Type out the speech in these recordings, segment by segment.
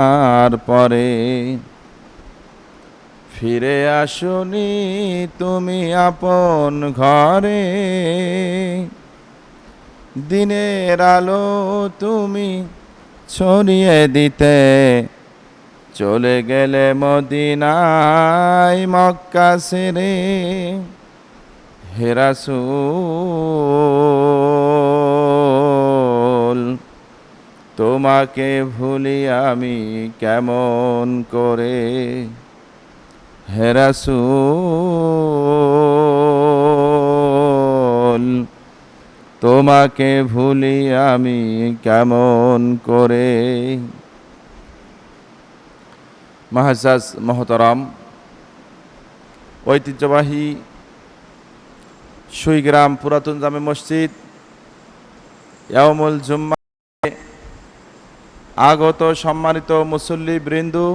আর পরে ফিরে আসনি তুমি আপন ঘরে, দিনের আলো তুমি ছড়িয়ে দিতে চলে গেলে মদিনায় মক্কা ছেড়ে। হে রাসূল তোমাকে ভুলি আমি কেমন করে, হে রাসূল তোমাকে ভুলি আমি কেমন করে। মাহাজাজ মহতরম, ঐতিহ্যবাহী সুইগ্রাম পুরাতন জামে মসজিদ ইয়াউমুল জুম্মা আগত সম্মানিত মুসল্লি বৃন্দু,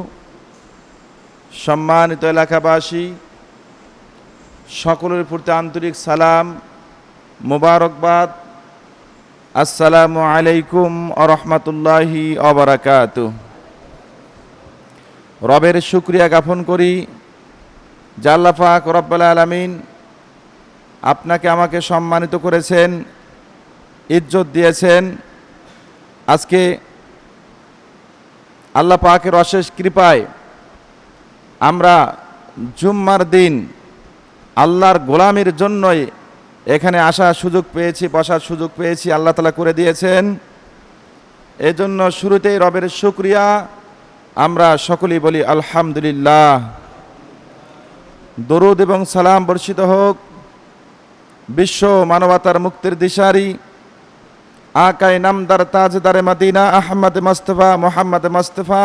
সম্মানিত এলাকাবাসী, সকলের প্রতি আন্তরিক সালাম মোবারকবাদ। আসসালামু আলাইকুম ওয়া রাহমাতুল্লাহি ওয়া বারাকাতুহু। রবের শুকরিয়া জ্ঞাপন করি যে আল্লাহ পাক রব্বুল আলামিন আপনাকে আমাকে সম্মানিত করেছেন, ইজ্জত দিয়েছেন। আজকে আল্লাহ পাকের অশেষ কৃপায় আমরা জুম্মার দিন আল্লাহর গোলামির জন্যই এখানে আসার সুযোগ পেয়েছি, বসার সুযোগ পেয়েছি, আল্লাহ তাআলা করে দিয়েছেন। এজন্য শুরুতেই রবের শুকরিয়া আমরা সকলেই বলি আলহামদুলিল্লাহ। দরুদ এবং সালাম বর্ষিত হোক বিশ্ব মানবতার মুক্তির দিশারি আকায়ে নামদার তাজদারে মদিনা আহমদ মুস্তাফা মুহাম্মদ মুস্তাফা,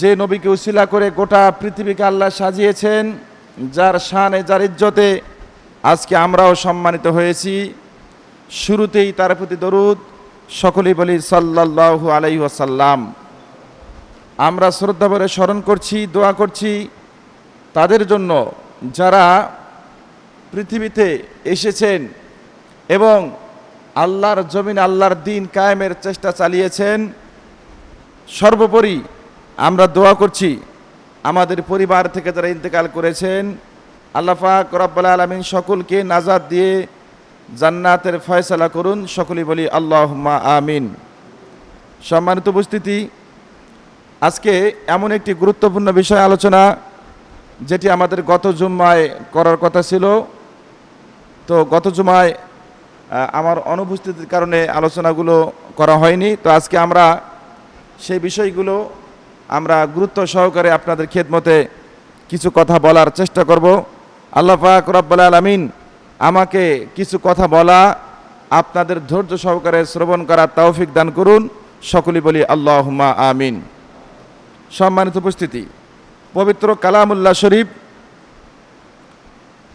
যে নবীকে উসিলা করে গোটা পৃথিবীকে আল্লাহ সাজিয়েছেন, যার শানে যার ইজ্জতে আজকে আমরাও সম্মানিত হয়েছি। শুরুতেই তার প্রতি দরুদ, সকলেই বলি সাল্লাল্লাহু আলাইহি ওয়াসাল্লাম। আমরা শ্রদ্ধা ভরে স্মরণ করছি, দোয়া করছি তাদের জন্য যারা পৃথিবীতে এসেছেন এবং আল্লাহর জমিন আল্লাহর দিন কায়েমের চেষ্টা চালিয়েছেন। সর্বোপরি আমরা দোয়া করছি আমাদের পরিবার থেকে যারা ইন্তেকাল করেছেন, আল্লাহ পাক রব্বুল আলামিন সকলকে নাজাত দিয়ে জান্নাতের ফয়সালা করুন। সকলেই বলি আল্লাহুম্মা আমিন। সম্মানিত উপস্থিতি, আজকে এমন একটি গুরুত্বপূর্ণ বিষয় আলোচনা যেটি আমাদের গত জুম্মায় করার কথা ছিল। তো গত জুম্মায় আমার অনুপস্থিতির কারণে আলোচনাগুলো করা হয়নি। তো আজকে আমরা সেই বিষয়গুলো আমরা গুরুত্ব সহকারে আপনাদের খেদমতে কিছু কথা বলার চেষ্টা করব। আল্লাহ পাক রব্বুল আলামিন আমাকে কিছু কথা বলা, আপনাদের ধৈর্য সহকারে শ্রবণ করার তৌফিক দান করুন। সকলেই বলি আল্লাহুম্মা আমিন। সম্মানিত উপস্থিতি, পবিত্র কালামুল্লাহ শরীফ,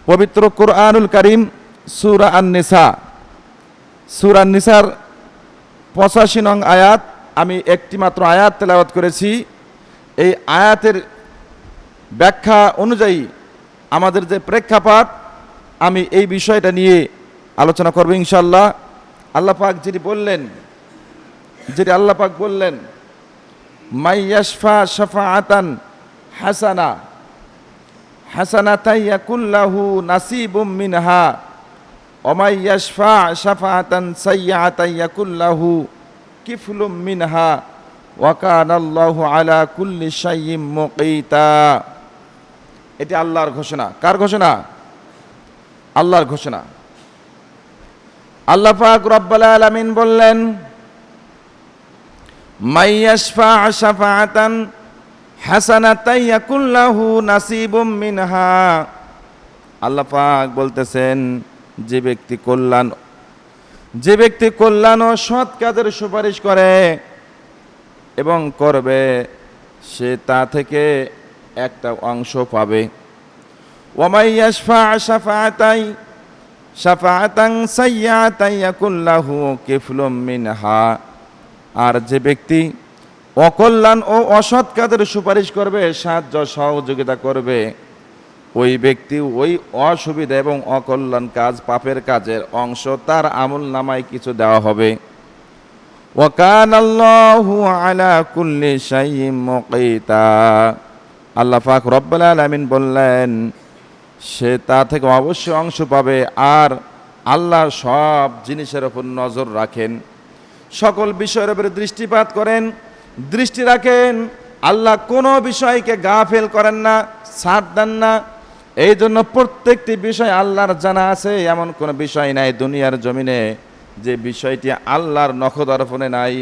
পবিত্র কুরআনুল কারীম সূরা আন-নিসা, সূরা আন-নিসার 85 নং আয়াত, আমি একটি মাত্র আয়াত তেলাওয়াত করেছি। এই আয়াতের ব্যাখ্যা অনুযায়ী আমাদের যে প্রেক্ষাপট, আমি এই বিষয়টা নিয়ে আলোচনা করব ইনশাআল্লাহ। আল্লাহ পাক যেটি আল্লাহ পাক বললেন মাইয়াশফা শাফাআতান হাসানা হাসানাতান ইয়াকুল্লাহু নাসিবুম মিনহা ওয়া মাইয়াশফা শাফাআতান সাইয়্যাতান ইয়াকুল্লাহু কিফলুম মিনহা ওয়া কানাল্লাহু আলা কুল্লি শাইইন মুকীতা। এটি আল্লাহর ঘোষণা। কার ঘোষণা? আল্লাহর ঘোষণা। আল্লাহ পাক রব্বুল আলামিন বললেন মাইয়াশফা শাফাআতান হাসানাতান ইয়াকুল্লাহু নাসিবুম মিনহা। আল্লাহ পাক বলতেছেন যে ব্যক্তি কল্যাণ ও সৎ কাজের সুপারিশ করে এবং করবে, সে তা থেকে একটা অংশ পাবে। ওয়া মাইয়াশফা শাফাআতান সাইয়্যাতান ইয়াকুল্লাহু কিফলুম মিনহা। আর যে ব্যক্তি অকল্যাণ ও অসৎ কাজের সুপারিশ করবে, সাহায্য সহযোগিতা করবে, ওই ব্যক্তি ওই অসুবিধা এবং অকল্যাণ কাজ, পাপের কাজের অংশ তার আমল নামায় কিছু দেওয়া হবে। ওয়া কানাল্লাহু আলা কুল্লি শাইইন মুকিতা। আল্লাহ পাক রব্বুল আলামিন বললেন সে তা থেকে অবশ্যই অংশ পাবে, আর আল্লাহ সব জিনিসের উপর নজর রাখেন, সকল বিষয়ের উপরে দৃষ্টিপাত করেন, দৃষ্টি রাখেন। আল্লাহ কোনো বিষয়কে গাফেল করেন না, ছাড় দেন না। এই জন্য প্রত্যেকটি বিষয় আল্লাহর জানা আছে, এমন কোনো বিষয় নাই দুনিয়ার জমিনে যে বিষয়টি আল্লাহর নখদর্পণে নাই,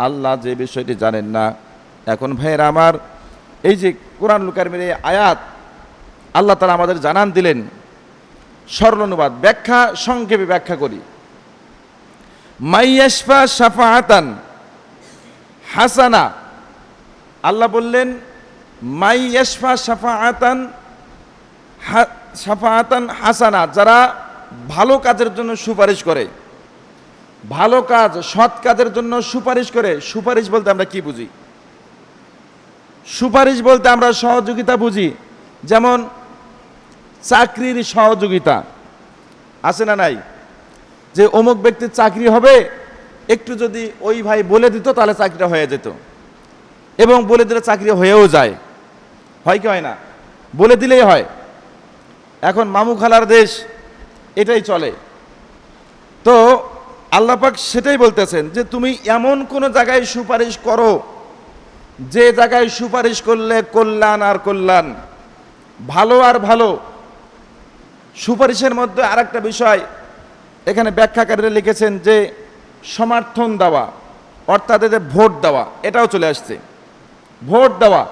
আল্লাহ যে বিষয়টি জানেন না। এখন ভাইয়েরা আমার, এই যে কোরআনুল কারীমের এই আয়াত আল্লাহ তাআলা আমাদের জানান দিলেন, সরল অনুবাদ ব্যাখ্যা সংক্ষেপে ব্যাখ্যা করি। মাইয়াশফা শাফাআতান হাসানা, আল্লাহ বললেন মাইয়াশফা শাফাআতান শাফাআতান হাসানা, যারা ভালো কাজের জন্য সুপারিশ করে, ভালো কাজ সৎ কাজের জন্য সুপারিশ করে। সুপারিশ বলতে আমরা কি বুঝি? সুপারিশ বলতে আমরা সহযোগিতা বুঝি, যেমন চাকরির সহযোগিতা আছে না নাই, যে অমুক ব্যক্তির চাকরি হবে, একটু যদি ওই ভাই বলে দিত তাহলে চাকরিটা হয়ে যেত, এবং বলে দিলে চাকরি হয়েও যায়। হয় কি হয় না? বলে দিলেই হয়। এখন মামু খালার দেশ, এটাই চলে। তো আল্লাহ পাক সেটাই বলতেছেন যে তুমি এমন কোন জায়গায় সুপারিশ করো যে জায়গায় সুপারিশ করলে কল্যাণ আর কল্যাণ, ভালো আর ভালো। সুপারিশের মধ্যে আরেকটা বিষয় এখানে ব্যাখ্যাকারীরা লিখেছেন যে সমর্থন দেওয়া, অর্থাৎ এদের ভোট দেওয়া, এটাও চলে আসছে। ভোট দেওয়া,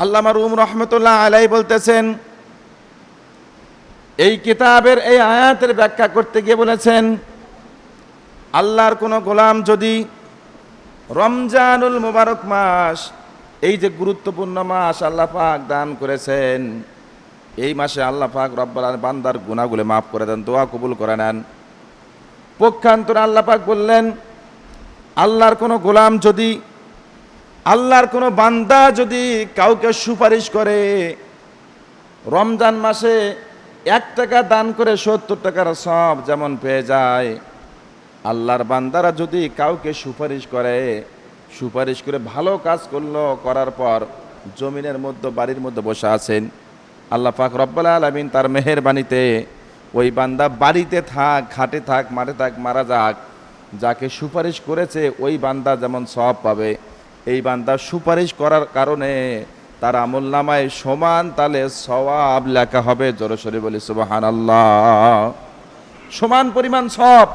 আল্লামা রুম রহমতুল্লাহ আলাইহি বলতেছেন, এই কিতাবের এই আয়াতের ব্যাখ্যা করতে গিয়ে বলেছেন, আল্লাহর কোনো গোলাম যদি রমজানুল মুবারক মাস, এই যে গুরুত্বপূর্ণ মাস আল্লাহ পাক দান করেছেন, এই মাসে আল্লাহ পাক রব্বুল আলামিন বান্দার গুনাহগুলো মাফ করে দেন, দোয়া কবুল করে নেন। পক্ষান্তরে আল্লাহ পাক বললেন, আল্লাহর কোনো গোলাম যদি, আল্লাহর কোনো বান্দা যদি কাউকে সুপারিশ করে, রমজান মাসে 1 টাকা দান করে 70 টাকার সওয়াব যেমন পেয়ে যায়, আল্লাহর বান্দারা যদি কাউকে সুপারিশ করে, সুপারিশ করে ভালো কাজ করলো, করার পর জমিনের মধ্যে বাড়ির মধ্যে বসে আছেন, আল্লাহ পাক রব্বুল আলামিন তার মেহেরবানিতে ওই বান্দা বাড়িতে থাক, খাটে থাক, মাঠে থাক, মারা যাক, যাকে সুপারিশ করেছে ওই বান্দা যেমন সওয়াব পাবে, এই বান্দা সুপারিশ করার কারণে তার আমলনামায় সমান তালে সওয়াব লেখা হবে। জোরে বলি সুবহানাল্লাহ। সমান পরিমাণ সওয়াব।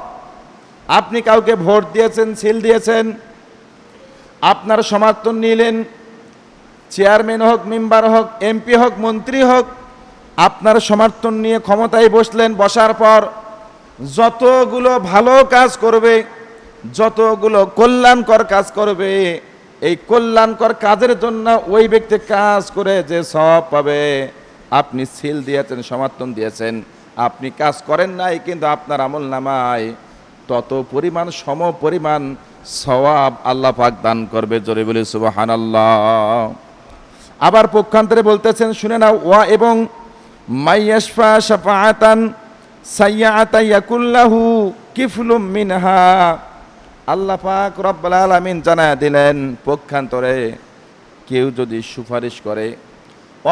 আপনি কাউকে ভোট দিয়েছেন, সিল দিয়েছেন, আপনার সমর্থন নিলেন, চেয়ারম্যান হোক, মেম্বার হোক, এমপি হোক, মন্ত্রী হোক, আপনার সমর্থন নিয়ে ক্ষমতায় বসলেন, বসার পর যতগুলো ভালো কাজ করবে, যতগুলো কল্যাণকর কাজ করবে, এই কল্যাণকর কাজের জন্য ওই ব্যক্তি কাজ করে যে সওয়াব পাবে, আপনি সিল দিয়েছেন, সমর্থন দিয়েছেন, আপনি কাজ করেন নাই, কিন্তু আপনার আমলনামায় তত পরিমাণ সম পরিমাণ সওয়াব আল্লাহ পাক দান করবে। জোরে বলি সুবহানাল্লাহ। আবার পক্ষান্তরে বলতেছেন, শুনে নাও, ওয়া এবং মাইয়াশফা শাফাআতান সাইয়্যাতা ইয়াকুল্লাহু কিফলুম মিনহা, আল্লাহ পাক রব্বুল আলামিন জানায় দিলেন, পক্ষান্তরে কেউ যদি সুপারিশ করে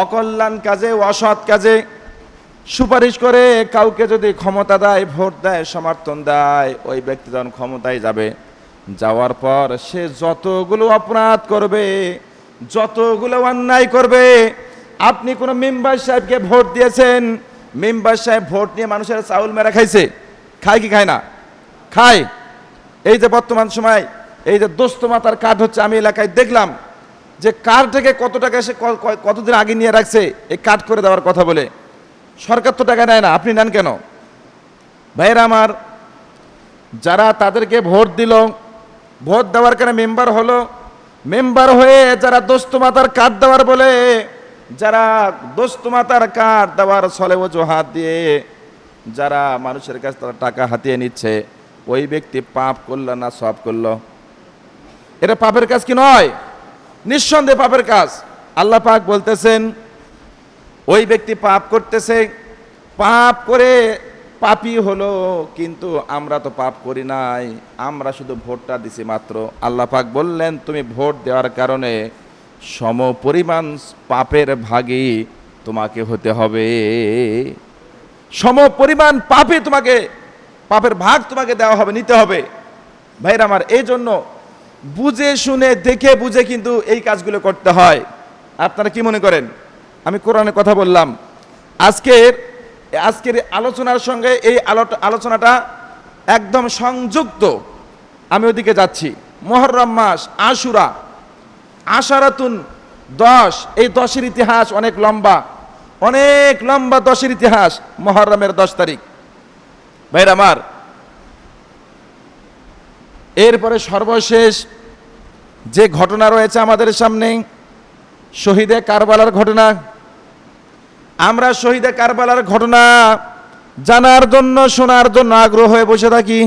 অকল্যাণ কাজে, অসৎ কাজে সুপারিশ করে, কাউকে যদি ক্ষমতা দেয়, ভোট দেয়, সমর্থন দেয়, ওই ব্যক্তি যখন ক্ষমতায় যাবে, যাওয়ার পর সে যতগুলো অপরাধ করবে, যতগুলো অন্যায় করবে, আপনি কোনো মেম্বার সাহেবকে ভোট দিয়েছেন, মেম্বার সাহেব ভোট নিয়ে মানুষের চাউল মেরা খাইছে, খায় কি খায় না? খায়। এই যে বর্তমান সময় এই যে দোস্ত মাতার কার্ড হচ্ছে, আমি এলাকায় দেখলাম যে কার্ড থেকে কত টাকা সে কতদিন আগে নিয়ে রাখছে এই কার্ড করে দেওয়ার কথা বলে। সরকার তো টাকা নেয় না, আপনি নেন কেন? ভাইয়েরা আমার, যারা তাদেরকে ভোট দিল, ভোট দেওয়ার কারণে মেম্বার হলো, মেম্বার হয়ে যারা দোস্ত মাতার কার্ড দেওয়ার বলে, যারা দোস্ত মাতার কার্ড দেওয়ার ছলে অজুহাত দিয়ে যারা মানুষের কাছে তারা টাকা হাতিয়ে নিচ্ছে, ওই ব্যক্তি পাপ করলো না সওয়াব করলো? এটা পাপের কাজ কি নয়? নিঃসন্দেহে পাপের কাজ। আল্লাহ পাক বলতেছেন, ওই ব্যক্তি পাপ করতেছে, পাপ করে পাপী হলো, কিন্তু আমরা তো পাপ করি নাই, আমরা শুধু ভোটটা দিছি মাত্র। আল্লাহ পাক বললেন তুমি ভোট দেওয়ার কারণে সমপরিমাণ পাপের ভাগী তোমাকে হতে হবে, সমপরিমাণ পাপে তোমাকে, পাপের ভাগ তোমাকে দেওয়া হবে, নিতে হবে। ভাইরা আমার, এই জন্য বুঝে শুনে দেখে বুঝে কিন্তু এই কাজগুলো করতে হয়। আপনারা কি মনে করেন? আমি কোরআনের কথা বললাম, আজকের আলোচনার সঙ্গে এই আলোচনাটা একদম সংযুক্ত। আমি ওদিকে যাচ্ছি। মুহররম মাস, আশুরা, আশারাতুন 10, এই 10-এর ইতিহাস অনেক লম্বা, অনেক লম্বা 10-এর ইতিহাস। মুহররমের 10 তারিখ, ভাইরা আমার, এরপরে সর্বশেষ যে ঘটনা রয়েছে আমাদের সামনে, শহীদে কারবালার ঘটনা। আমরা শহীদে কারবালার ঘটনা জানার জন্য, শোনার জন্য আগ্রহ হয়ে বসে থাকি।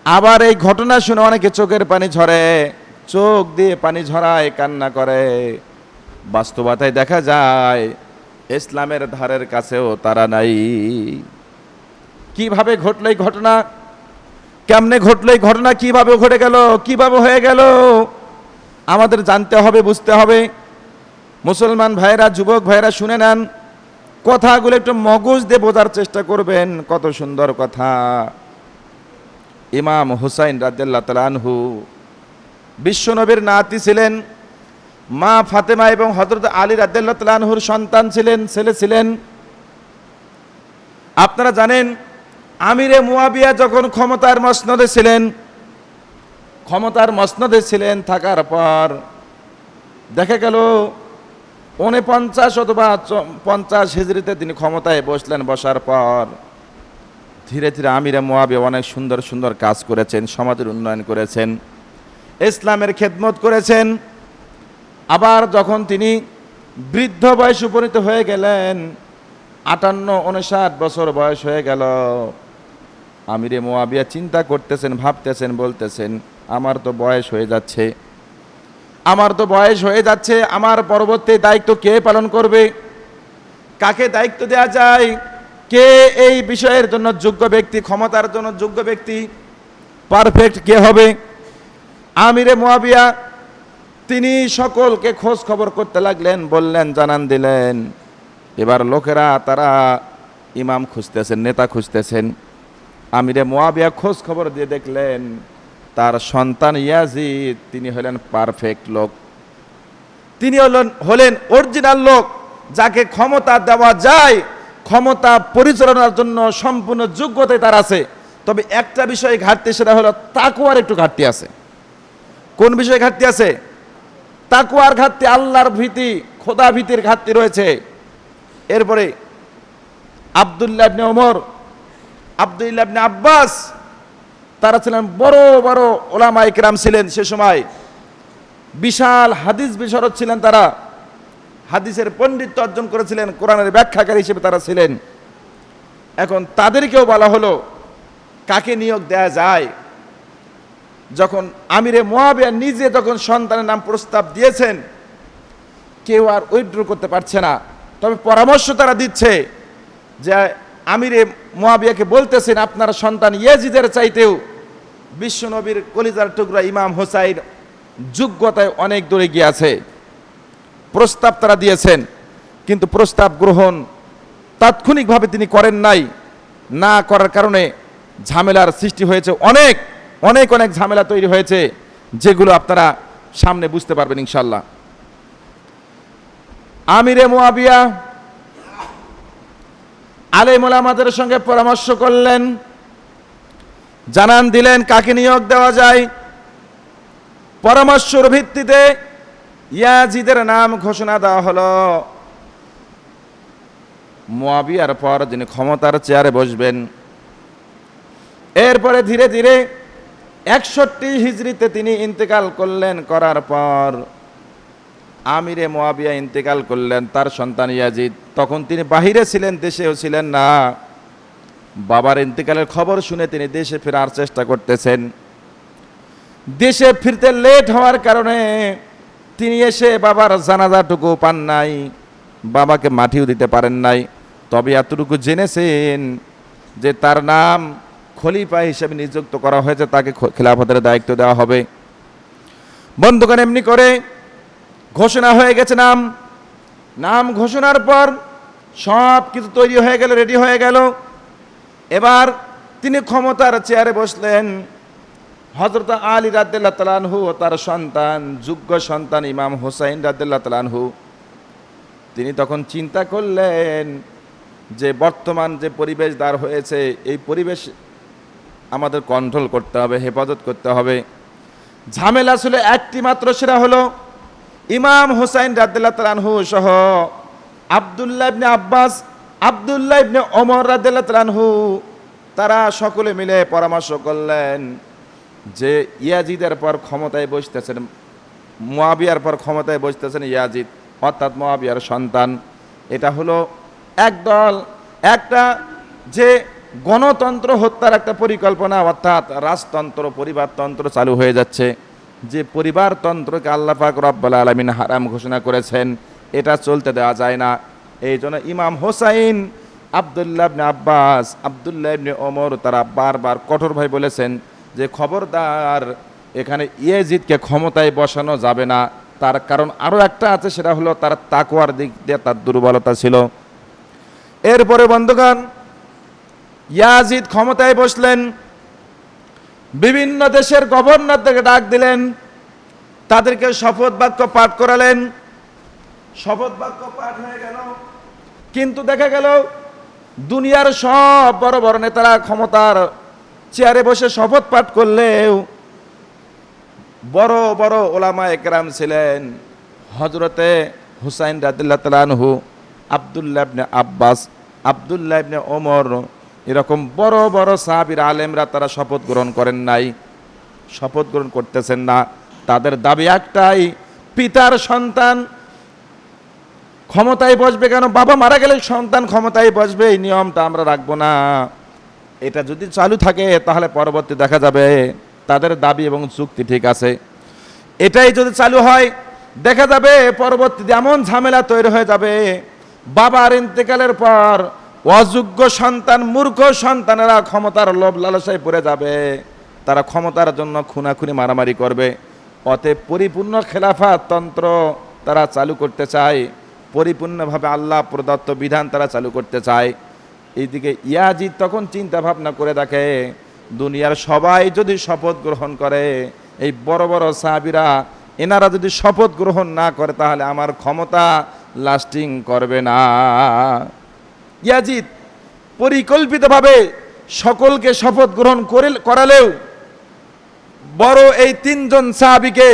আবার এই ঘটনা শুনে অনেকে চোখের পানি ঝরে, চোখ দিয়ে পানি ঝরায়, কান্না করে। বাস্তবতায় দেখা যায় ইসলামের ধারের কাছেও তারা নাই। কিভাবে ঘটলো এই ঘটনা? কেমনে ঘটলো এই ঘটনা? কিভাবে ঘটে গেল? কিভাবে হয়ে গেল? আমাদের জানতে হবে, বুঝতে হবে। মুসলমান ভাইরা, যুবক ভাইরা, শুনে নেন, কথাগুলো একটু মগজ দিয়ে বোঝার চেষ্টা করবেন। কত সুন্দর কথা। ইমাম হুসাইন রাদিয়াল্লাহু তাআলা আনহু বিশ্বনবীর নাতি ছিলেন। মা ফাতেমা এবং হযরত আলী রাদিয়াল্লাহু তাআলা আনহুর সন্তান ছিলেন, ছেলে ছিলেন। আপনারা জানেন, আমিরে মুয়াবিয়া যখন ক্ষমতার মসনদে ছিলেন, থাকার পর দেখা গেল 49 অথবা 50 হিজরিতে তিনি ক্ষমতায় বসলেন। বসার পর ধীরে ধীরে আমিরে মুয়াবিয়া অনেক সুন্দর সুন্দর কাজ করেছেন, সমাজের উন্নয়ন করেছেন, ইসলামের খেদমত করেছেন। আবার যখন তিনি বৃদ্ধ বয়স উপনীত হয়ে গেলেন, 58-59 বছর বয়স হয়ে গেল, আমিরে মুয়াবিয়া চিন্তা করতেছেন, ভাবতেছেন, বলতেছেন আমার তো বয়স হয়ে যাচ্ছে, আমার পরবর্তী দায়িত্ব কে পালন করবে? কাকে দায়িত্ব দেওয়া যায়? কে এই বিষয়ের জন্য যোগ্য ব্যক্তি, ক্ষমতার জন্য যোগ্য ব্যক্তি, পারফেক্ট কে হবে? আমিরে মুয়াবিয়া তিনি সকলকে খোঁজ খবর করতে লাগলেন, বললেন, জানান দিলেন। এবার লোকেরা তারা ইমাম খুঁজতেছেন, নেতা খুঁজতেছেন। আমিরে মুয়াবিয়া খোঁজ খবর দিয়ে দেখলেন তার সন্তান ইয়াজিদ তিনি হলেন পারফেক্ট লোক, তিনি হলেন অরিজিনাল লোক, যাকে ক্ষমতা দেওয়া যায়, ক্ষমতা পরিচালনার জন্য সম্পূর্ণ যোগ্যতায় তার আছে। তবে একটা বিষয়ে ঘাটতি, সেটা হলো তাকওয়ার একটু ঘাটতি আছে। কোন বিষয়ে ঘাটতি আছে? তাকওয়ার ঘাটতি, আল্লাহর ভীতি, খোদা ভীতির ঘাটতি রয়েছে। এরপরে আব্দুল্লাহ ইবনে ওমর, আব্দুল্লাহ ইবনে আব্বাস, তারা ছিলেন বড় বড় ওলামায়ে কেরাম ছিলেন সে সময়, বিশাল হাদিস বিশারদ ছিলেন তারা, হাদিসের পণ্ডিত্য অর্জন করেছিলেন, কোরআনের ব্যাখ্যাকারী হিসেবে তারা ছিলেন। এখন তাদেরকেও বলা হলো কাকে নিয়োগ দেয়া যায়। যখন আমিরে মুয়াবিয়া নিজে যখন সন্তানের নাম প্রস্তাব দিয়েছেন, কেউ আর উইথড্র করতে পারছে না। তবে পরামর্শ তারা দিচ্ছে যে আমিরে মুয়াবিয়াকে বলতেছেন আপনার সন্তান ইয়াজিদের চাইতেও বিশ্বনবীর কলিজার টুকরা ইমাম হুসাইন যোগ্যতায় অনেক দূরে গিয়েছে। প্রস্তাব তারা দিয়েছেন, কিন্তু প্রস্তাব গ্রহণ তাৎক্ষণিকভাবে তিনি করেন নাই। না করার কারণে ঝামেলার সৃষ্টি হয়েছে, অনেক অনেক অনেক ঝামেলা তৈরি হয়েছে, যেগুলো আপনারা সামনে বুঝতে পারবেন ইনশাল্লাহ। আমিরে মুয়াবিয়া আলেম ওলামাদের সঙ্গে পরামর্শ করলেন, জানান দিলেন কাকে নিয়োগ দেওয়া যায়। পরামর্শের ভিত্তিতে ইয়াজিদের নাম ঘোষণা দেওয়া হলো। মুয়াবিয়ার পর যিনি ক্ষমতার চেয়ারে বসবেন। এরপরে ধীরে ধীরে 61 হিজরিতে তিনি ইন্তেকাল করলেন। করার পর আমিরে মুয়াবিয়া ইন্তেকাল করলেন, তার সন্তান ইয়াজিদ। তখন তিনি বাহিরে ছিলেন, দেশেও ছিলেন না। বাবার ইন্তেকালের খবর শুনে তিনি দেশে ফেরার চেষ্টা করতেছেন। দেশে ফিরতে লেট হওয়ার কারণে তিনি এসে বাবার জানাজাটুকু পান নাই, বাবাকে মাটিও দিতে পারেন নাই। তবে এতটুকু জেনেছেন যে তার নাম খলিফা হিসেবে নিযুক্ত করা হয়েছে, তাকে খেলাফতের দায়িত্ব দেওয়া হবে। বন্ধুগণ, এমনি করে ঘোষণা হয়ে গেছে। নাম ঘোষণার পর সব কিছু তৈরি হয়ে গেল, রেডি হয়ে গেল। এবার তিনি ক্ষমতার চেয়ারে বসলেন। হযরত আলী রাদিয়াল্লাহু তাআলা আনহু ও তার সন্তান, যোগ্য সন্তান ইমাম হুসাইন রাদিয়াল্লাহু তাআলা আনহু, তিনি তখন চিন্তা করলেন যে বর্তমান যে পরিবেশ দাঁড় হয়েছে, এই পরিবেশ আমাদের কন্ট্রোল করতে হবে, হেফাজত করতে হবে। ঝামেলা ছিল একটি মাত্র, সেটা হলো ইমাম হুসাইন রাদিয়াল্লাহু তাআলা আনহু সহ আব্দুল্লাহ ইবনে আব্বাস, আব্দুল্লাহ ইবনে ওমর রাদিয়াল্লাহু তাআলা আনহু, তারা সকলে মিলে পরামর্শ করলেন যে ইয়াজিদের পর ক্ষমতায় বসতেছেন, মুয়াবিয়ার পর ক্ষমতায় বসতেছেন ইয়াজিদ, অর্থাৎ মুয়াবিয়ার সন্তান। এটা হলো একদল, একটা যে গণতন্ত্র হত্যার একটা পরিকল্পনা, অর্থাৎ রাজতন্ত্র, পরিবারতন্ত্র চালু হয়ে যাচ্ছে। যে পরিবারতন্ত্রকে আল্লাহ পাক রব্বুল আলামিন হারাম ঘোষণা করেছেন, এটা চলতে দেওয়া যায় না। এই জন্য ইমাম হোসাইন, আব্দুল্লাহ ইবনে আব্বাস, আব্দুল্লাহ ইবনে ওমর, তারা বারবার কঠোরভাবে বলেছেন যে খবরদার, এখানে ইয়াজিদকে ক্ষমতায় বসানো যাবে না। তার কারণ আরও একটা আছে, সেটা হলো তার তাকওয়ার দিক দিয়ে তার দুর্বলতা ছিল। এরপরে বন্ধুগণ, ইয়াজিদ ক্ষমতায় বসলেন, বিভিন্ন দেশের গভর্নরদেরকে ডাক দিলেন, তাদেরকে শপথ বাক্য পাঠ করালেন। শপথ বাক্য পাঠ হয়ে গেল, কিন্তু দেখা গেল দুনিয়ার সব বড় বড় নেতারা ক্ষমতার চেয়ারে বসে শপথ পাঠ করলেও বড় বড় ওলামায়ে কেরাম ছিলেন, হযরতে হুসাইন রাদিয়াল্লাহু তাআলা আনহু, আব্দুল্লাহ ইবনে আব্বাস, আব্দুল্লাহ ইবনে ওমর, এরকম বড় বড় সাহাবীর আলেমরা তারা শপথ গ্রহণ করেন নাই, শপথ গ্রহণ করতেছেন না। তাদের দাবি একটাই, পিতার সন্তান ক্ষমতায় বসবে কেন? বাবা মারা গেলে সন্তান ক্ষমতায় বসবে, এই নিয়মটা আমরা রাখবো না। এটা যদি চালু থাকে তাহলে পরবর্তী দেখা যাবে তাদের দাবি এবং যুক্তি ঠিক আছে। এটাই যদি চালু হয়, দেখা যাবে পরবর্তীতে এমন ঝামেলা তৈরি হয়ে যাবে, বাবার ইন্তেকালের পর অযোগ্য সন্তান, মূর্খ সন্তানেরা ক্ষমতার লোভ লালসায় পড়ে যাবে, তারা ক্ষমতার জন্য খুনাখুনি মারামারি করবে। অতএব পরিপূর্ণ খেলাফত তন্ত্র তারা চালু করতে চায়, পরিপূর্ণভাবে আল্লাহ প্রদত্ত বিধান তারা চালু করতে চায়। এইদিকে ইয়াজিদ তখন চিন্তা ভাবনা করে দেখে, দুনিয়ার সবাই যদি শপথ গ্রহণ করে, এই বড় বড় সাহাবীরা এনারা যদি শপথ গ্রহণ না করে, তাহলে আমার ক্ষমতা লাস্টিং করবে না। ইয়াজিদ পরিকল্পিতভাবে সকলকে শপথ গ্রহণ করালেও বড় এই তিনজন সাহাবীকে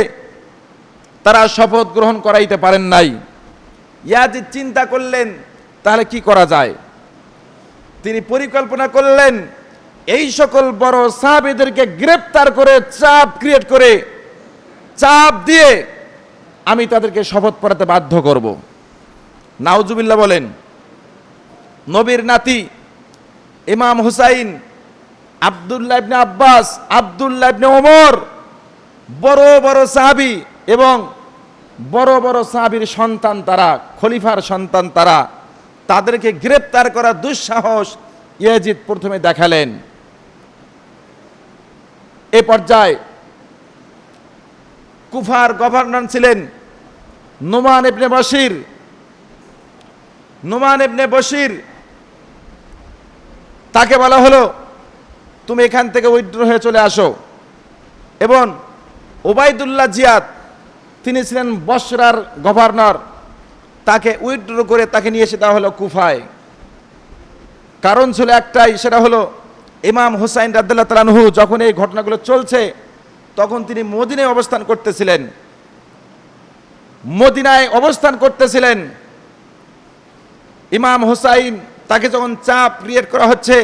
তারা শপথ গ্রহণ করাইতে পারেন নাই। ইয়াজিদ চিন্তা করলেন তাহলে কি করা যায়। তিনি পরিকল্পনা করলেন এই সকল বড় সাহাবীদেরকে গ্রেফতার করে, চাপ ক্রিয়েট করে, চাপ দিয়ে আমি তাদেরকে শপথ পড়াতে বাধ্য করব। নাউজুবিল্লাহ বলেন। নবীর নাতি ইমাম হুসাইন, আব্দুল্লাহ ইবনে আব্বাস, আব্দুল্লাহ ইবনে ওমর, বড় বড় সাহাবী এবং বড় বড় সাহাবীর সন্তান তারা, খলিফার সন্তান তারা, তাদেরকে গ্রেফতার করার দুঃসাহস ইয়াজিদ প্রথমে দেখালেন। এ পর্যায়ে কুফার গভর্নর ছিলেন নুমান ইবনে বশির। নুমান ইবনে বশির, তাকে বলা হলো তুমি এখান থেকে উইথড্র হয়ে চলে আসো। এবং ওবাইদুল্লাহ জিয়াদ, তিনি ছিলেন বসরার গভর্নর, তাকে উইথড্র করে তাকে নিয়ে এসে দেওয়া হলো কুফায়। কারণ ছিল একটাই, সেটা হলো ইমাম হুসাইন রাদিয়াল্লাহু তাআলা আনহু যখন এই ঘটনাগুলো চলছে, তখন তিনি মদিনায় অবস্থান করতেছিলেন। মদিনায় অবস্থান করতেছিলেন ইমাম হুসাইন, তাকে যখন চাপ ক্রিয়েট করা হচ্ছে,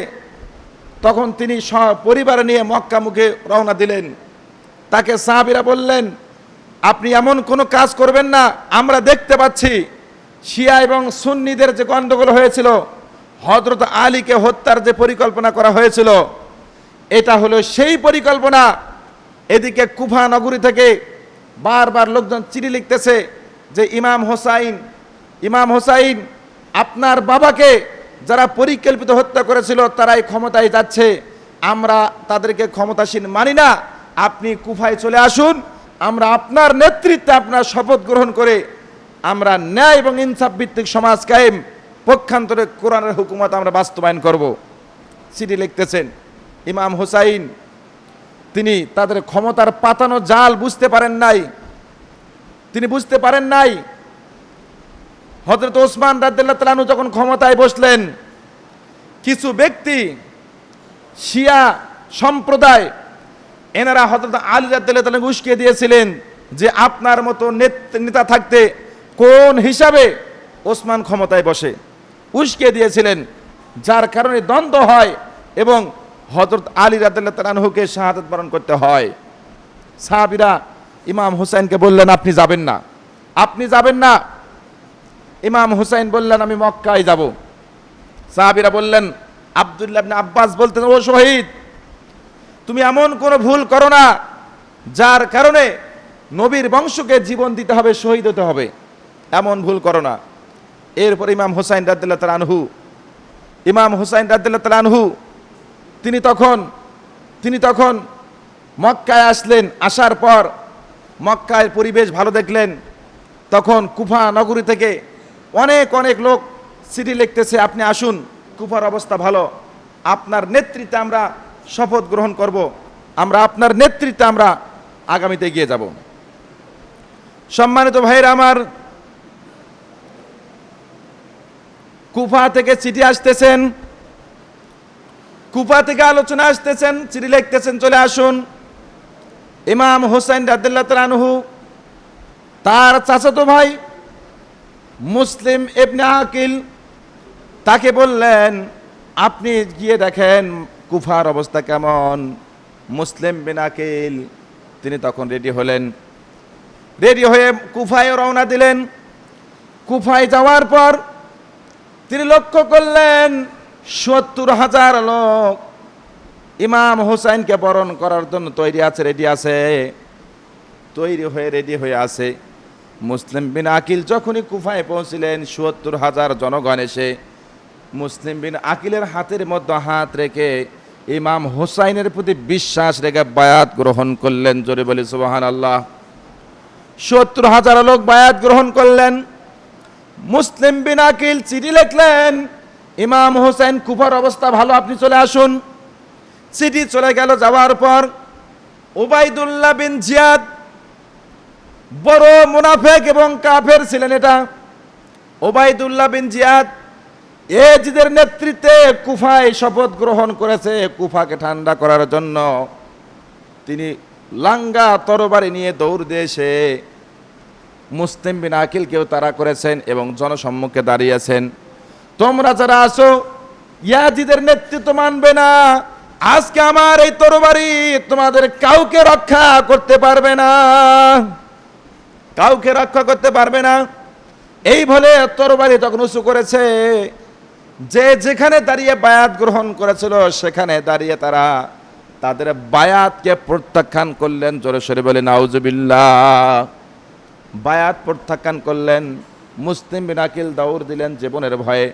তখন তিনি পরিবার নিয়ে মক্কা মুখে রওনা দিলেন। তাকে সাহাবীরা বললেন, আপনি এমন কোনো কাজ করবেন না। আমরা দেখতে পাচ্ছি শিয়া এবং সুন্নিদের যে গন্ডগোল হয়েছিল, হযরত আলীকে হত্যার যে পরিকল্পনা করা হয়েছিল, এটা হলো সেই পরিকল্পনা। এদিকে কুফা নগরী থেকে বারবার লোকজন চিঠি লিখতেছে যে ইমাম হোসাইন, আপনার বাবাকে যারা পরিকল্পিত হত্যা করেছিল তারাই ক্ষমতায় যাচ্ছে, আমরা তাদেরকে ক্ষমতাসীন মানি না। আপনি কুফায় চলে আসুন, আমরা আপনার নেতৃত্বে আপনার শপথ গ্রহণ করে আমরা ন্যায় এবং ইনসাফ ভিত্তিক সমাজ কায়েম, পক্ষান্তরে কোরআনের হুকুমত আমরা বাস্তবায়ন করব। চিঠি লিখতেছেন ইমাম হুসাইন, তিনি তাদের ক্ষমতার পাতানো জাল বুঝতে পারেন নাই, তিনি বুঝতে পারেন নাই। হযরত ওসমান রাদিয়াল্লাহু তাআলা আনহু যখন ক্ষমতায় বসলেন, কিছু ব্যক্তি শিয়া সম্প্রদায় এনারা হযরত আলী রাদিয়াল্লাহু তাআলা উস্কে দিয়েছিলেন যে আপনার মতো নেতা থাকতে কোন হিসাবে ওসমান ক্ষমতায় বসে, উস্কে দিয়েছিলেন, যার কারণে দ্বন্দ্ব হয় এবং হযরত আলী রাদিয়াল্লাহু তাআলা আনহুকে শাহাদাত বরণ করতে হয়। সাহাবীরা ইমাম হুসাইনকে বললেন আপনি যাবেন না, আপনি যাবেন না। ইমাম হুসাইন বললেন আমি মক্কায় যাব। সাহাবীরা বললেন, আব্দুল্লাহ ইবনে আব্বাস বলতেন ও শহীদ, তুমি এমন কোনো ভুল করো না যার কারণে নবীর বংশকে জীবন দিতে হবে, শহীদ হতে হবে, এমন ভুল করো না। এরপর ইমাম হুসাইন রাদিয়াল্লাহু তাআলা আনহু, ইমাম হুসাইন রাদিয়াল্লাহু তাআলা আনহু তিনি তখন মক্কায় আসলেন। আসার পর মক্কায় পরিবেশ ভালো দেখলেন, তখন কুফা নগরী থেকে অনেক লোক চিঠি লিখতেছে আপনি আসুন, কুফার অবস্থা ভালো, আপনার নেতৃত্বে আমরা শপথ গ্রহণ করব, আমরা আপনার নেতৃত্বে আমরা আগামীতে এগিয়ে যাব। সম্মানিত ভাইরা আমার, কুফা থেকে চিঠি আসতেছেন, কুফা থেকে আলোচনা আসতেছেন, চিঠি লিখতেছেন চলে আসুন। ইমাম হুসাইন রাদিয়াল্লাহু তাআলা আনহু তার চাচাতো ভাই মুসলিম ইবনে আকিল তাকে বললেন আপনি গিয়ে দেখেন কুফার অবস্থা কেমন। মুসলিম বিন আকিল তিনি তখন রেডি হলেন, রেডি হয়ে কুফায় রওনা দিলেন। কুফায় যাওয়ার পর তিনি লক্ষ্য করলেন ৭০,০০০ লোক ইমাম হুসাইনকে বরণ করার জন্য তৈরি আছে, রেডি আছে, রেডি হয়ে আছে। মুসলিম বিন আকিল যখনই কুফায় পৌঁছিলেন ৭০,০০০ জনগণ এসে মুসলিম বিন আকিলের হাতের মধ্যে হাত রেখে ইমাম হুসাইনের প্রতি বিশ্বাস রেখে বায়াত গ্রহণ করলেন। জোরে বলি সুবহানাল্লাহ। ৭০,০০০ লোক বায়াত গ্রহণ করলেন। মুসলিম বিন আকিল চিঠি লিখলেন ইমাম হুসাইন কুফার অবস্থা ভালো, আপনি চলে আসুন। চিঠি চলে গেল। যাওয়ার পর উবাইদুল্লাহ বিন জিয়াদ বড় মুনাফিক এবং কাফের ছিলেন। এটা উবাইদুল্লাহ বিন জিয়াদ এজিদের নেতৃত্বে কুফায় শপথ গ্রহণ করেছে। কুফাকে ঠান্ডা করার জন্য তিনি লাঙ্গা তরবারি নিয়ে দৌড় দিয়ে এসে মুসলিম বিন আকিলকেও তাড়া করেছেন এবং জনসম্মুখে দাঁড়িয়েছেন, তোমরা যারা আসো ইয়াজিদের নেতৃত্ব মানবে না, আজকে আমার এই তরবারি তোমাদের কাউকে রক্ষা করতে পারবে না, কাউকে রক্ষা করতে পারবে না। এই বলে তরবারি তখন উঁচু করেছে। যে যেখানে দাঁড়িয়ে বায়াত গ্রহণ করেছিল সেখানে দাঁড়িয়ে তারা তাদের বায়াতকে প্রত্যাখ্যান করলেন। জোরে সরে বলে নাউজুবিল্লাহ। বায়াত প্রত্যাখ্যান করলেন। মুসলিম বিন আকিল দৌড় দিলেন জীবনের ভয়ে,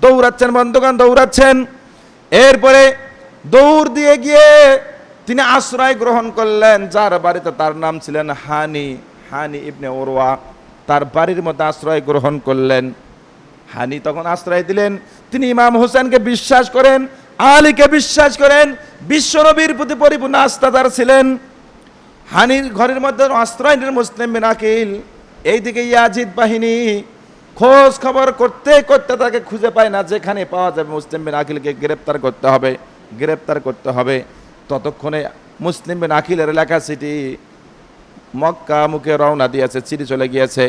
দৌড়াচ্ছেন, বন্ধুগণ দৌড়াচ্ছেন। এরপরে দৌড় দিয়ে গিয়ে তিনি আশ্রয় গ্রহণ করলেন যার বাড়িতে, তার নাম ছিলেন হানি ইবনে উরওয়া, তার বাড়ির মধ্যে আশ্রয় গ্রহণ করলেন। হানি তখন আশ্রয় দিলেন। তিনি ইমাম হুসাইনকে বিশ্বাস করেন, আলীকে বিশ্বাস করেন, বিশ্বনবীর প্রতি পরিপূর্ণ আস্থাদার ছিলেন। হানির ঘরের মধ্যে আশ্রয় নিলেন মুসলিম বিন আকিল। এইদিকে ইয়াজিদ বাহিনী খোঁজ খবর করতে করতে তাকে খুঁজে পায় না। যেখানে পাওয়া যাবে মুসলিম বিন আকিলকে গ্রেপ্তার করতে হবে। ততক্ষণে মুসলিম বিন আকিলের লেখা চিঠি মক্কা মুখে রওনা দিয়েছে, চিঠি চলে গিয়েছে।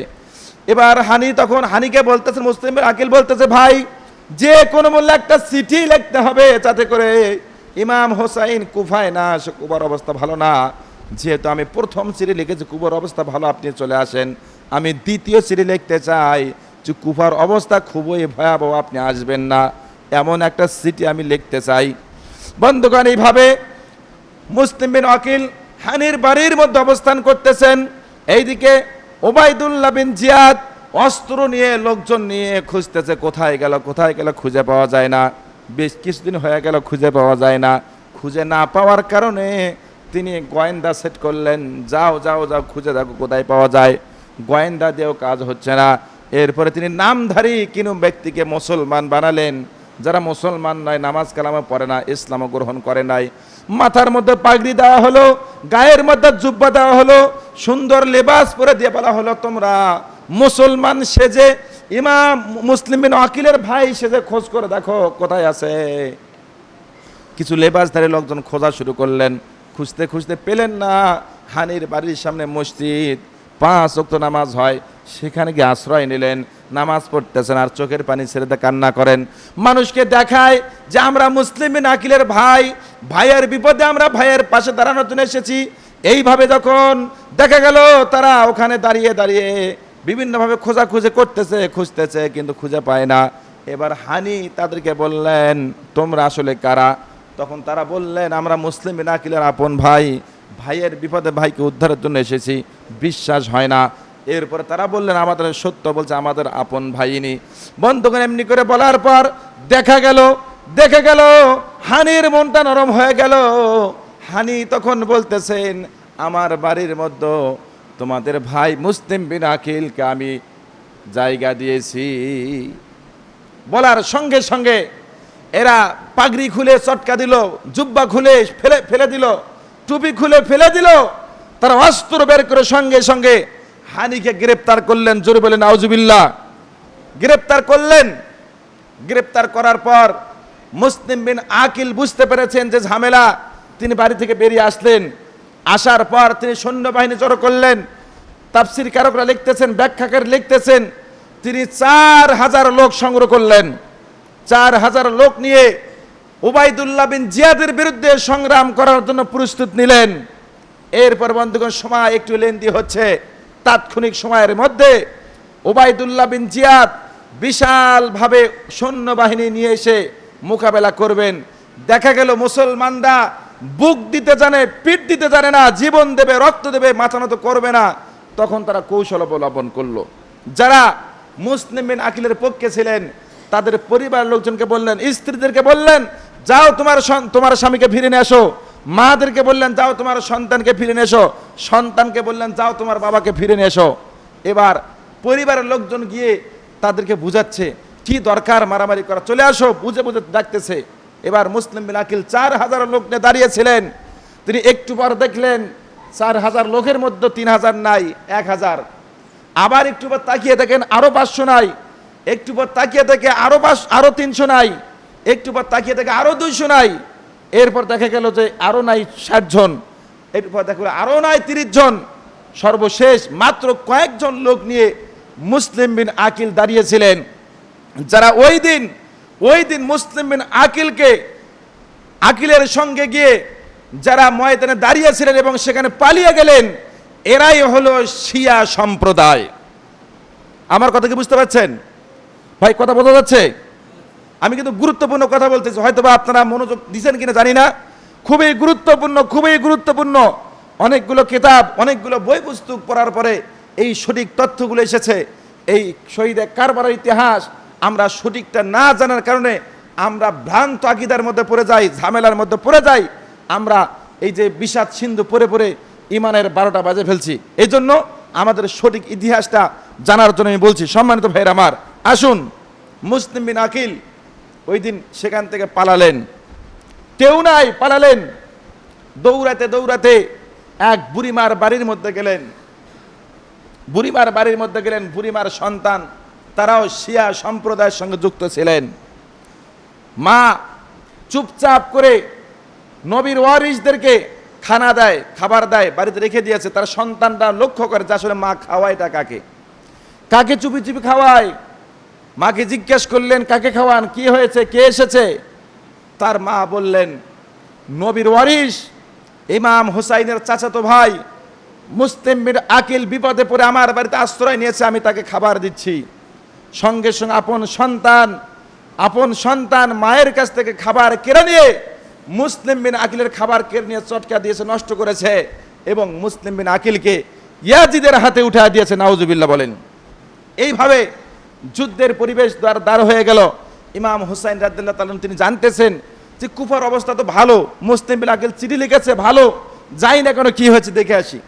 এবার হানিকে বলতেছে, মুসলিম বিন আকিল বলতেছে, ভাই যে কোনো মূল্যে একটা চিঠি লিখতে হবে যাতে করে ইমাম হুসাইন কুফায় না আসে, কুফার অবস্থা ভালো না। যেহেতু আমি প্রথম চিঠি লিখেছি কুফার অবস্থা ভালো, আপনি চলে আসেন। আমি দ্বিতীয় চিঠি লিখতে চাই যে কুফার অবস্থা খুবই ভয়াবহ, আপনি আসবেন না, এমন একটা চিঠি আমি লিখতে চাই। বন্ধুগণ এইভাবে মুসলিম বিন আকিল হানির বাড়ির মধ্যে অবস্থান করতেছেন। এইদিকে উবাইদুল্লাহ বিন জিয়াদ অস্ত্র নিয়ে লোকজন নিয়ে খুঁজতেছে, কোথায় গেল কোথায় গেল, খুঁজে পাওয়া যায় না। বেশ কিছুদিন হয়ে গেল, খুঁজে পাওয়া যায় না। খুঁজে না পাওয়ার কারণে তিনি গোয়েন্দা সেট করলেন, যাও যাও যাও খুঁজে দেখো কোথায় পাওয়া যায়। গোয়েন্দা দিয়েও কাজ হচ্ছে না। এরপরে তিনি নামধারী কিনু ব্যক্তিকে মুসলমান বানালেন, যারা মুসলমান নয়, নামাজ কালামও পড়ে না, ইসলামও গ্রহণ করে নাই। মাথার মধ্যে পাগড়ি দেওয়া হলো, গায়ের মধ্যে জুব্বা দেওয়া হলো, সুন্দর লেবাস পরে দিয়ে বলা হলো, তোমরা মুসলমান সেজে ইমাম মুসলিম বিন আকিলের ভাই সেজে খোঁজ করে দেখো কোথায় আছে। কিছু লেবাসধারী লোকজন খোঁজা শুরু করলেন, খুঁজতে খুঁজতে পেলেন না। হানির বাড়ির সামনে মসজিদ, 5 ওয়াক্ত নামাজ হয়, সেখানে গিয়ে আশ্রয় নিলেন। নামাজ পড়তেছেন আর চোখের পানি ছেড়ে কান্না করেন। মানুষকে দেখায় যে আমরা মুসলিম বিন আকিলের ভাই, ভাইয়ের বিপদে আমরা ভাইয়ের পাশে দাঁড়ানোর জন্য এসেছি। এইভাবে যখন দেখা গেল তারা ওখানে দাঁড়িয়ে দাঁড়িয়ে বিভিন্নভাবে খোঁজাখুঁজি করতেছে, খুঁজতেছে, কিন্তু খুঁজে পায় না। এবার হানি তাদেরকে বললেন, তোমরা আসলে কারা? তখন তারা বললেন, আমরা মুসলিম বিন আকিলের আপন ভাই, ভাইয়ের বিপদে ভাইকে উদ্ধারের জন্য এসেছি। বিশ্বাস হয় না। এরপরে তারা বললেন, আমাদের সত্য বলছে, আমাদের আপন ভাইনি। বন্ধুগণ, এমনি করে বলার পর দেখা গেল হানির মনটা নরম হয়ে গেল। হানি তখন বলতেছেন, আমার বাড়ির মধ্যে তোমাদের ভাই মুসলিম বিন আকিলকে আমি জায়গা দিয়েছি। বলার সঙ্গে সঙ্গে এরা পাগড়ি খুলে চটকা দিল, জুব্বা খুলে ফেলে দিল, টুপি খুলে ফেলে দিল। তারা অস্ত্র বের করে সঙ্গে সঙ্গে হানিকে গ্রেপ্তার করলেন। জোরে বলেন আউযুবিল্লাহ। গ্রেপ্তার করলেন। গ্রেপ্তার করার পর মুসলিম বিন আকিল বুঝতে পেরেছেন যে ঝামেলা। তিনি বাড়ি থেকে বেরিয়ে আসলেন। আসার পর তিনি সৈন্যবাহিনী জড়ো করলেন। তাফসীর কারকরা লিখতেছেন, ব্যাখ্যাকার লিখতেছেন, তিনি 4000 লোক সংগ্রহ করলেন। 4000 লোক নিয়ে উবাইদুল্লাহ বিন জিয়াদের বিরুদ্ধে সংগ্রাম করার জন্য প্রস্তুত নিলেন। এরপর বন্ধুগণ, সময় একটু লেন্দি হচ্ছে। তাৎক্ষণিক সময়ের মধ্যে উবাইদুল্লাহ বিন জিয়াদ বিশালভাবে সৈন্যবাহিনী নিয়ে এসে মোকাবেলা করবেন। দেখা গেল মুসলমানরা বুক দিতে জানে, পিঠ দিতে জানে না, জীবন দেবে, রক্ত দেবে, মাথা নত করবে না। তখন তারা কৌশল অবলম্বন করলো। যারা মুসলিম বিন আকিলের পক্ষে ছিলেন তাদের পরিবার লোকজনকে বললেন, স্ত্রীদেরকে বললেন, যাও তোমার স্বামীকে ফিরে নিয়ে এসো। মাদেরকে বললেন, যাও তোমার সন্তানকে ফিরে নিয়ে এসো। সন্তানকে বললেন, যাও তোমার বাবাকে ফিরে নিয়ে এসো। এবার পরিবারের লোকজন গিয়ে তাদেরকে বুঝাচ্ছে, কি দরকার মারামারি করা, চলে আসো, বুঝে বুঝে ডাকতেছে। এবার মুসলিম বিন আকিল 4000 লোক নিয়ে দাঁড়িয়েছিলেন। তিনি একটু পর দেখলেন 4000 লোকের মধ্যে 3000 নাই, 1000। আবার একটু পর তাকিয়ে দেখেন আরো 500 নাই। একটু পর তাকিয়ে দেখে আরো 300 নাই। একটু পর তাকিয়ে দেখে আরো 200 নাই। এরপর দেখা গেল যে আরো নাই 60 জন। এরপর দেখা গেল আরো নাই 30 জন। সর্বশেষ মাত্র কয়েকজন লোক নিয়ে মুসলিম বিন আকিল দাঁড়িয়েছিলেন। যারা ওই দিন মুসলিম বিন আকিলের সঙ্গে গিয়ে যারা ময়দানে দাঁড়িয়েছিলেন এবং সেখানে পালিয়ে গেলেন, এরাই হলো শিয়া সম্প্রদায়। আমার কথা কি বুঝতে পারছেন ভাই? কথা বোঝা যাচ্ছে? আমি কিন্তু গুরুত্বপূর্ণ কথা বলতেছি, হয়তো বা আপনারা মনোযোগ দিচ্ছেন কিনা জানি না। খুবই গুরুত্বপূর্ণ। অনেকগুলো কিতাব, অনেকগুলো বই পুস্তক পড়ার পরে এই সঠিক তথ্যগুলো এসেছে। এই শহীদে কারবারের ইতিহাস আমরা সঠিকটা না জানার কারণে আমরা ভ্রান্ত আকীদার মধ্যে পড়ে যাই, ঝামেলার মধ্যে পড়ে যাই। আমরা এই যে বিষাদ সিন্ধু পড়ে ইমানের 12টা বাজে ফেলছি। এই জন্য আমাদের সঠিক ইতিহাসটা জানার জন্য আমি বলছি। সম্মানিত ভাইয়ের আমার, আসুন, মুসলিম বিন আকিল ওই দিন সেখান থেকে পালালেন। কেউ নাই, পালালেন। দৌড়াতে এক বুড়িমার বাড়ির মধ্যে গেলেন। বুড়িমার সন্তান, তারাও শিয়া সম্প্রদায়ের সঙ্গে যুক্ত ছিলেন। মা চুপচাপ করে নবীর ওয়ারিসদেরকে খাবার দেয়, বাড়িতে রেখে দিয়েছে। তার সন্তানরা লক্ষ্য করে যে আসলে মা খাওয়ায়টা কাকে চুপি চুপি খাওয়ায়। মাকে জিজ্ঞেস করলেন, কাকে খাওয়ান, কি হয়েছে, কে এসেছে? তার মা বললেন, নবীর ওয়ারিস ইমাম হুসাইনের চাচাতো ভাই মুসলিম বিন আকিল বিপদে পড়ে আমার বাড়িতে আশ্রয় নিয়েছে, আমি তাকে খাবার দিচ্ছি। সঙ্গে সঙ্গে আপন সন্তান মায়ের কাছ থেকে খাবার কেড়ে নিয়ে মুসলিম বিন আকিলের খাবার কেড়ে নিয়ে চটকা দিয়েছে, নষ্ট করেছে এবং মুসলিম বিন আকিলকে ইয়াজিদের হাতে উঠা দিয়েছে। নাউজুবিল্লাহ বলেন। এইভাবে যুদ্ধের পরিবেশ দাঁড় হয়ে গেল। ইমাম হুসাইন রাদিয়াল্লাহু তাআলা তিনি জানতেছেন যে কুফার অবস্থা তো ভালো, মুসলিম বিন আকিল চিঠি লিখেছে ভালো, যাই না কেন কি হয়েছে দেখে আসি।